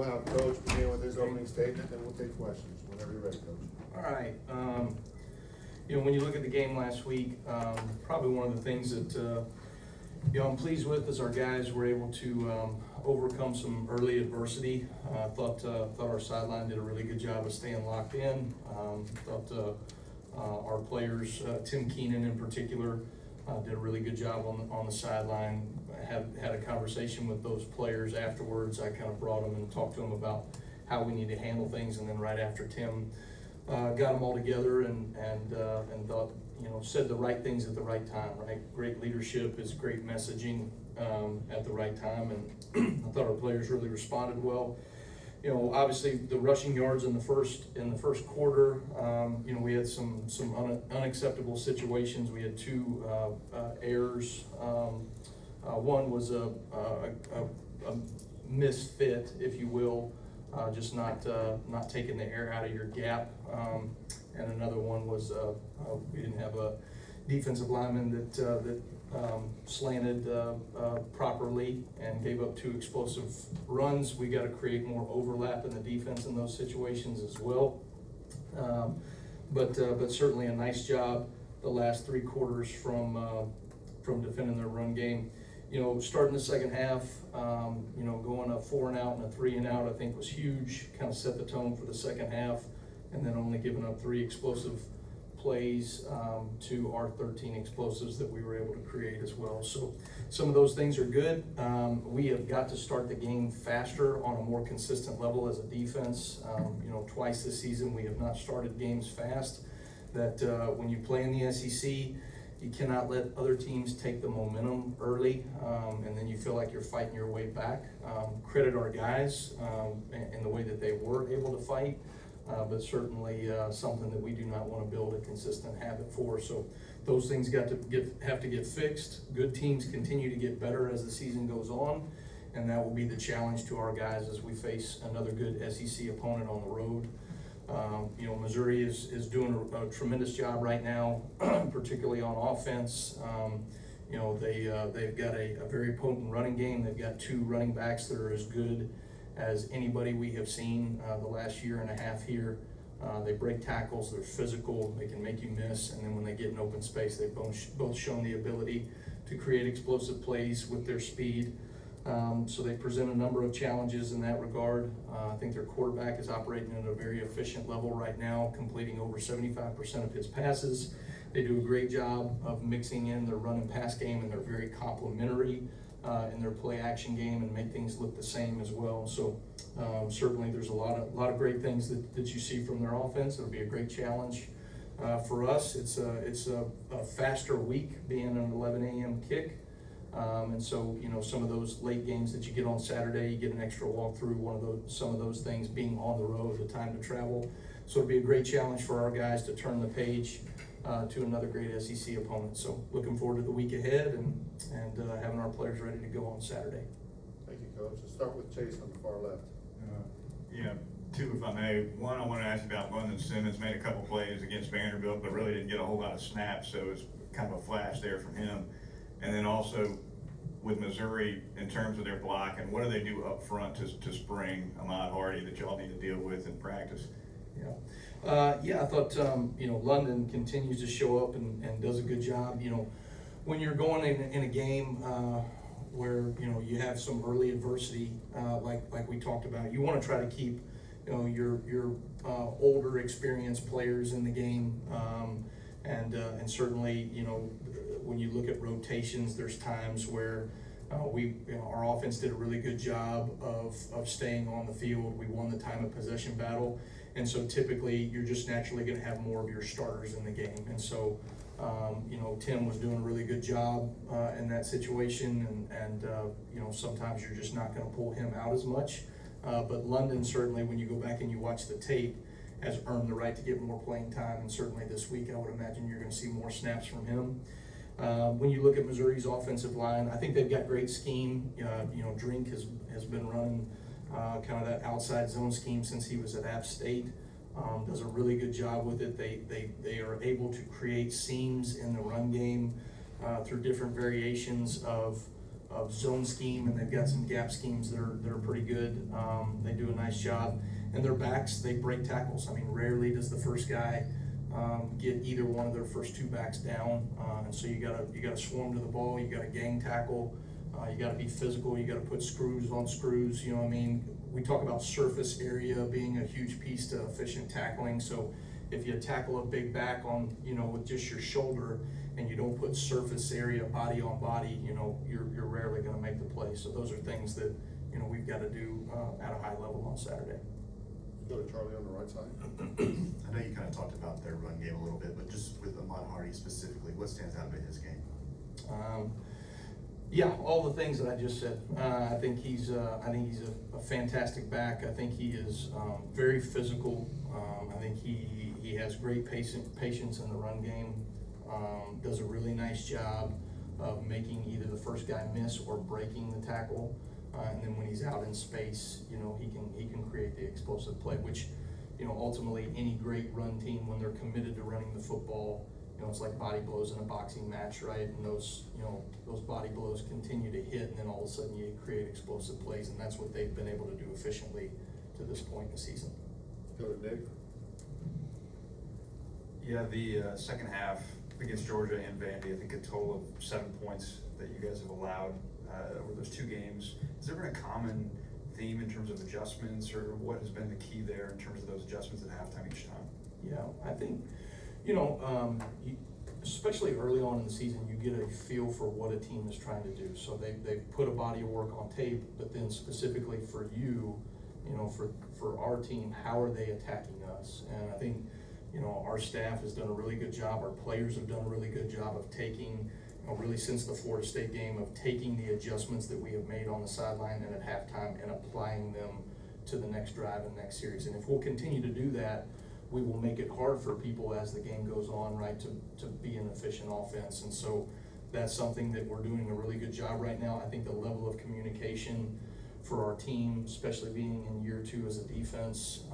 we'll have Coach begin with his opening statement, and we'll take questions whenever you're ready, Coach. All right. When you look at the game last week, probably one of the things that I'm pleased with is our guys were able to overcome some early adversity. Thought our sideline did a really good job of staying locked in. Thought our players, Tim Keenan in particular, did a really good job on the sideline. Had a conversation with those players afterwards. I kind of brought them and talked to them about how we need to handle things, and then right after Tim got them all together and thought, said the right things at the right time, right? Great leadership is great messaging at the right time, and I thought our players really responded well. Obviously the rushing yards in the first quarter, we had some unacceptable situations. We had two errors. One was a misfit, if you will, just not taking the air out of your gap. And another one was we didn't have a defensive lineman that slanted properly and gave up two explosive runs. We got to create more overlap in the defense in those situations as well. But certainly a nice job the last three quarters from defending their run game. Starting the second half, going a 4 and out and a 3 and out, I think was huge. Kind of set the tone for the second half, and then only giving up 3 explosive plays to our 13 explosives that we were able to create as well. So some of those things are good. We have got to start the game faster on a more consistent level as a defense. Twice this season we have not started games fast. That when you play in the SEC, you cannot let other teams take the momentum early, and then you feel like you're fighting your way back. Credit our guys in the way that they were able to fight. But certainly something that we do not want to build a consistent habit for. So those things have to get fixed. Good teams continue to get better as the season goes on, and that will be the challenge to our guys as we face another good SEC opponent on the road. Missouri is doing a tremendous job right now, particularly on offense. They've got a very potent running game. They've got 2 running backs that are as good as anybody we have seen the last year and a half here. They break tackles, they're physical, they can make you miss, and then when they get in open space, they've both shown the ability to create explosive plays with their speed. So they present a number of challenges in that regard. I think their quarterback is operating at a very efficient level right now, completing over 75% of his passes. They do a great job of mixing in their run and pass game, and they're very complementary in their play action game and make things look the same as well. So certainly there's a lot of great things that you see from their offense. It'll be a great challenge for us. It's a faster week being an 11 a.m. kick. And so, some of those late games that you get on Saturday, you get an extra walk through some of those things being on the road, the time to travel. So it'll be a great challenge for our guys to turn the page to another great SEC opponent. So looking forward to the week ahead and having our players ready to go on Saturday. Thank you, Coach. Let's start with Chase on the far left. Two, if I may. One, I want to ask about London Simmons. Made a couple plays against Vanderbilt, but really didn't get a whole lot of snaps, so it's kind of a flash there from him. And then also with Missouri in terms of their block, and what do they do up front to spring Ahmad Hardy that y'all need to deal with in practice? I thought London continues to show up and does a good job. When you're going in a game where you have some early adversity, like we talked about, you want to try to keep your older experienced players in the game, and certainly when you look at rotations, there's times where our offense did a really good job of staying on the field. We won the time of possession battle, and so typically you're just naturally going to have more of your starters in the game. And so Tim was doing a really good job in that situation, and sometimes you're just not going to pull him out as much. But London, certainly when you go back and you watch the tape, has earned the right to get more playing time, and certainly this week I would imagine you're going to see more snaps from him. When you look at Missouri's offensive line, I think they've got great scheme. Drink has been running kind of that outside zone scheme since he was at App State. Does a really good job with it. They are able to create seams in the run game through different variations of of zone scheme, and they've got some gap schemes that are pretty good. They do a nice job. And their backs, they break tackles. I mean, rarely does the first guy get either one of their first two backs down. And so you gotta swarm to the ball, you gotta gang tackle, you gotta be physical, you gotta put screws on screws, you know what I mean? We talk about surface area being a huge piece to efficient tackling. So if you tackle a big back on, with just your shoulder, and you don't put surface area, body on body, you're rarely gonna make the play. So those are things that, we've gotta do at a high level on Saturday. Go to Charlie on the right side. I know you kind of talked about their run game a little bit, but just with Ahmad Hardy specifically, what stands out about his game? Yeah, all the things that I just said. I think he's a fantastic back. I think he is very physical. I think he has great patience in the run game. Does a really nice job of making either the first guy miss or breaking the tackle. And then when he's out in space, he can create the explosive play, which, ultimately any great run team, when they're committed to running the football, it's like body blows in a boxing match, right? And those body blows continue to hit, and then all of a sudden you create explosive plays, and that's what they've been able to do efficiently to this point in the season. Go to Nick. Yeah, the second half against Georgia and Vandy, I think a total of 7 points that you guys have allowed over those two games. Has there been a common theme in terms of adjustments, or what has been the key there in terms of those adjustments at halftime each time? Yeah, I think, especially early on in the season, you get a feel for what a team is trying to do. So they put a body of work on tape, but then specifically for you, for our team, how are they attacking us? And I think, our staff has done a really good job. Our players have done a really good job of taking, really since the Florida State game, of taking the adjustments that we have made on the sideline and at halftime and applying them to the next drive and next series. And if we'll continue to do that, we will make it hard for people as the game goes on, right, to be an efficient offense. And so that's something that we're doing a really good job right now. I think the level of communication for our team, especially being in year two as a defense,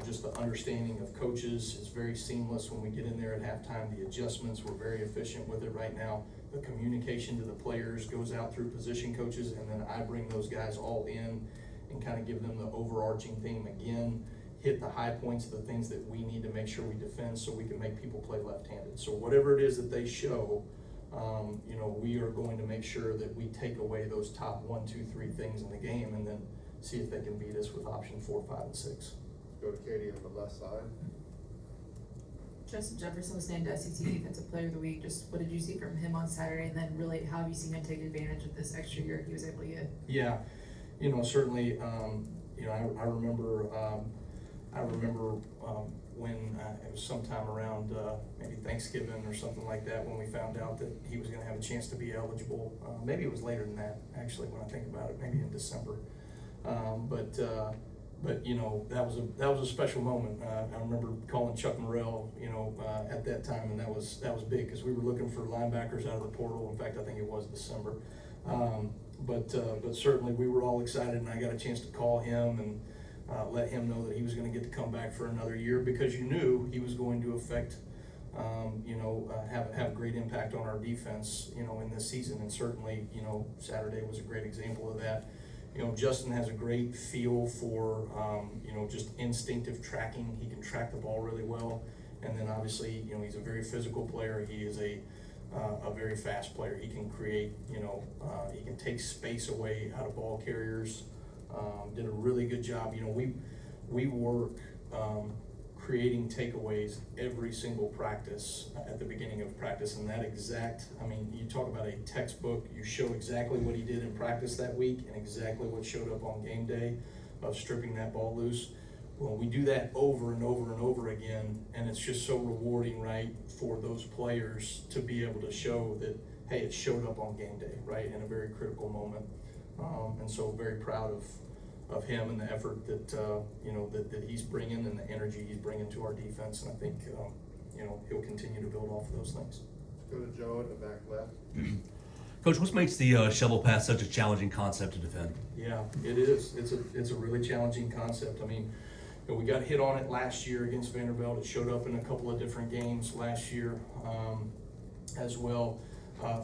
just the understanding of coaches is very seamless when we get in there at halftime. The adjustments, we're very efficient with it right now. The communication to the players goes out through position coaches, and then I bring those guys all in and kind of give them the overarching theme again, hit the high points of the things that we need to make sure we defend so we can make people play left-handed. So whatever it is that they show, we are going to make sure that we take away those top 1, 2, 3 things in the game, and then see if they can beat us with option 4, 5, and 6. Go to Katie on the left side. Justin Jefferson was named SEC Defensive Player of the Week. Just what did you see from him on Saturday, and then really how have you seen him take advantage of this extra year he was able to get? Yeah, certainly. I remember when it was sometime around maybe Thanksgiving or something like that when we found out that he was going to have a chance to be eligible. Maybe it was later than that, actually, when I think about it. Maybe in December. But that was a special moment. I remember calling Chuck Morrell, at that time, and that was big because we were looking for linebackers out of the portal. In fact, I think it was December. But certainly we were all excited, and I got a chance to call him and let him know that he was going to get to come back for another year, because you knew he was going to affect, have great impact on our defense, in this season. And certainly, Saturday was a great example of that. Justin has a great feel for, just instinctive tracking. He can track the ball really well. And then obviously, he's a very physical player. He is a very fast player. He can create, he can take space away out of ball carriers. Did a really good job. We work creating takeaways every single practice at the beginning of practice, and you talk about a textbook. You show exactly what he did in practice that week and exactly what showed up on game day of stripping that ball loose. Well, we do that over and over and over again, and it's just so rewarding, right, for those players to be able to show that, hey, it showed up on game day, right, in a very critical moment. And so very proud of him and the effort that that he's bringing and the energy he's bringing to our defense. And I think he'll continue to build off of those things. Go to Joe in the back left. Coach, what makes the shovel pass such a challenging concept to defend? Yeah, it is. It's a really challenging concept. I mean, we got hit on it last year against Vanderbilt. It showed up in a couple of different games last year as well.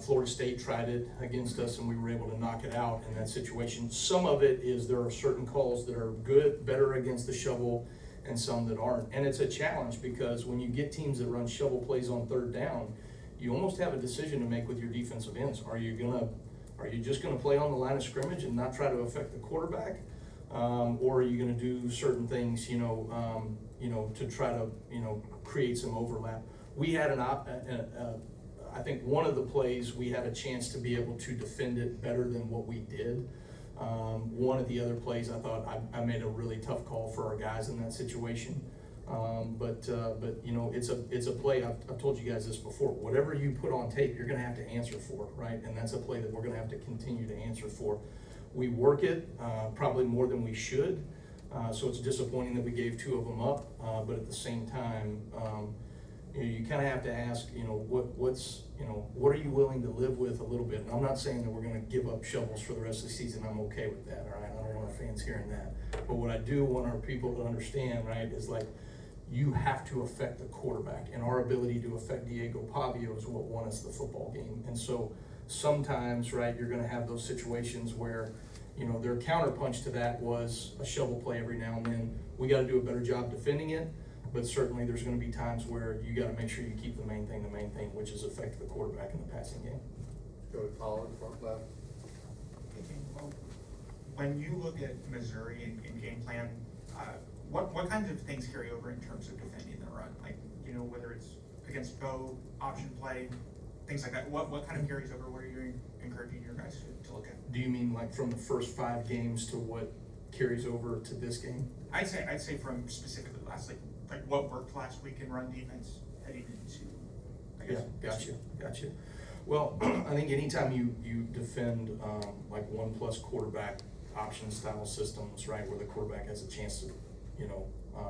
Florida State tried it against us and we were able to knock it out in that situation. Some of it is there are certain calls that are good, better against the shovel, and some that aren't. And it's a challenge because when you get teams that run shovel plays on third down, you almost have a decision to make with your defensive ends. Are you just gonna play on the line of scrimmage and not try to affect the quarterback? Or are you gonna do certain things, to try to, create some overlap? We had I think one of the plays, we had a chance to be able to defend it better than what we did. One of the other plays, I thought I made a really tough call for our guys in that situation. But it's a play, I've told you guys this before, whatever you put on tape, you're gonna have to answer for, right? And that's a play that we're gonna have to continue to answer for. We work it, probably more than we should, so it's disappointing that we gave 2 of them up, but at the same time, you kinda have to ask, what are you willing to live with a little bit? And I'm not saying that we're gonna give up shovels for the rest of the season, I'm okay with that, all right? I don't want our fans hearing that. But what I do want our people to understand, right, is like, you have to affect the quarterback, and our ability to affect Diego Pavio is what won us the football game. And so sometimes, right, you're gonna have those situations where, their counterpunch to that was a shovel play every now and then. We gotta do a better job defending it, but certainly there's gonna be times where you gotta make sure you keep the main thing, which is affect the quarterback in the passing game. Go to Colin, front left. When you look at Missouri and game plan, what kinds of things carry over in terms of defending the run? Like, whether it's against Bo, option play, things like that, what kind of carries over? What are you encouraging your guys to look at? Do you mean like from the first 5 games to what carries over to this game? I'd say from specifically last, like what worked last week in run defense heading into, I guess. Yeah, gotcha. Well, I think anytime you defend like 1+ quarterback option style systems, right, where the quarterback has a chance to,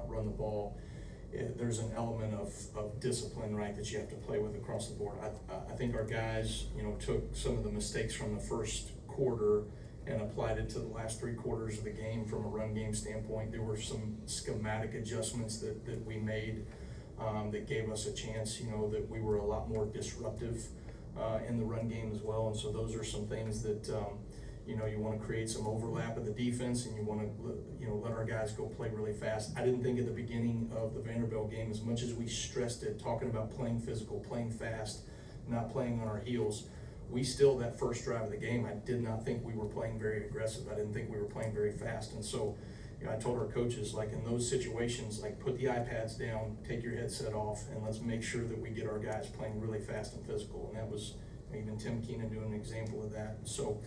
run the ball, there's an element of discipline, right, that you have to play with across the board. I think our guys, took some of the mistakes from the first quarter and applied it to the last 3 quarters of the game from a run game standpoint. There were some schematic adjustments that we made that gave us a chance, that we were a lot more disruptive in the run game as well. And so those are some things that, you want to create some overlap of the defense, and you want to, let our guys go play really fast. I didn't think at the beginning of the Vanderbilt game, as much as we stressed it, talking about playing physical, playing fast, not playing on our heels, we still, that first drive of the game, I did not think we were playing very aggressive. I didn't think we were playing very fast. And so, I told our coaches, like in those situations, like put the iPads down, take your headset off, and let's make sure that we get our guys playing really fast and physical. And that was even Tim Keenan doing an example of that. So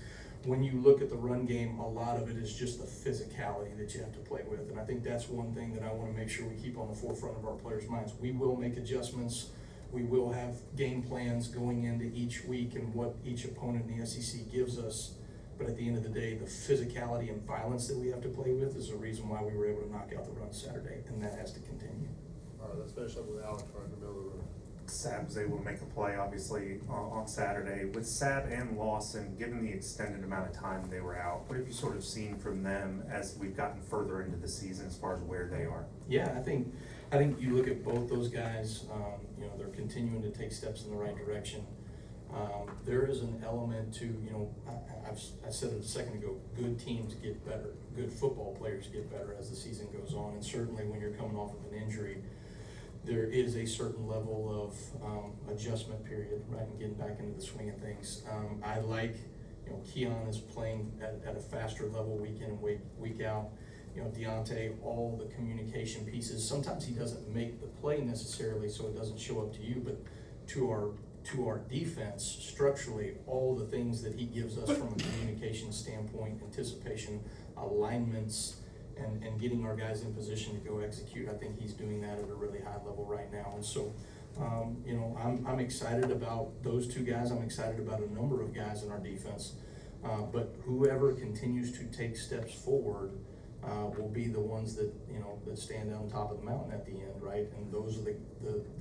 when you look at the run game, a lot of it is just the physicality that you have to play with. And I think that's one thing that I want to make sure we keep on the forefront of our players' minds. We will make adjustments. We will have game plans going into each week and what each opponent in the SEC gives us. But at the end of the day, the physicality and violence that we have to play with is the reason why we were able to knock out the run Saturday, and that has to continue. All right, let's finish up with Alex right in the middle of the room. Sab was able to make a play, obviously, on Saturday. With Sab and Lawson, given the extended amount of time they were out, what have you sort of seen from them as we've gotten further into the season as far as where they are? Yeah, I think you look at both those guys, they're continuing to take steps in the right direction. There is an element to, I said it a second ago, good teams get better, good football players get better as the season goes on, and certainly when you're coming off of an injury, there is a certain level of adjustment period, right, and getting back into the swing of things. I like, Keon is playing at a faster level week in and week out. Deontay, all the communication pieces, sometimes he doesn't make the play necessarily, so it doesn't show up to you, but to our defense, structurally, all the things that he gives us from a communication standpoint, anticipation, alignments, and getting our guys in position to go execute, I think he's doing that at a really high level right now. And so, I'm excited about those 2 guys. I'm excited about a number of guys in our defense. But whoever continues to take steps forward will be the ones that, that stand on top of the mountain at the end, right? And those are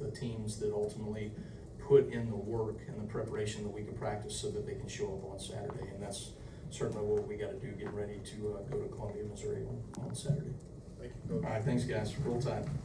the teams that ultimately put in the work and the preparation the week of practice so that they can show up on Saturday. And that's certainly what we got to do, get ready to go to Columbia, Missouri on Saturday. Thank you, Coach. All right, thanks, guys. Roll Tide.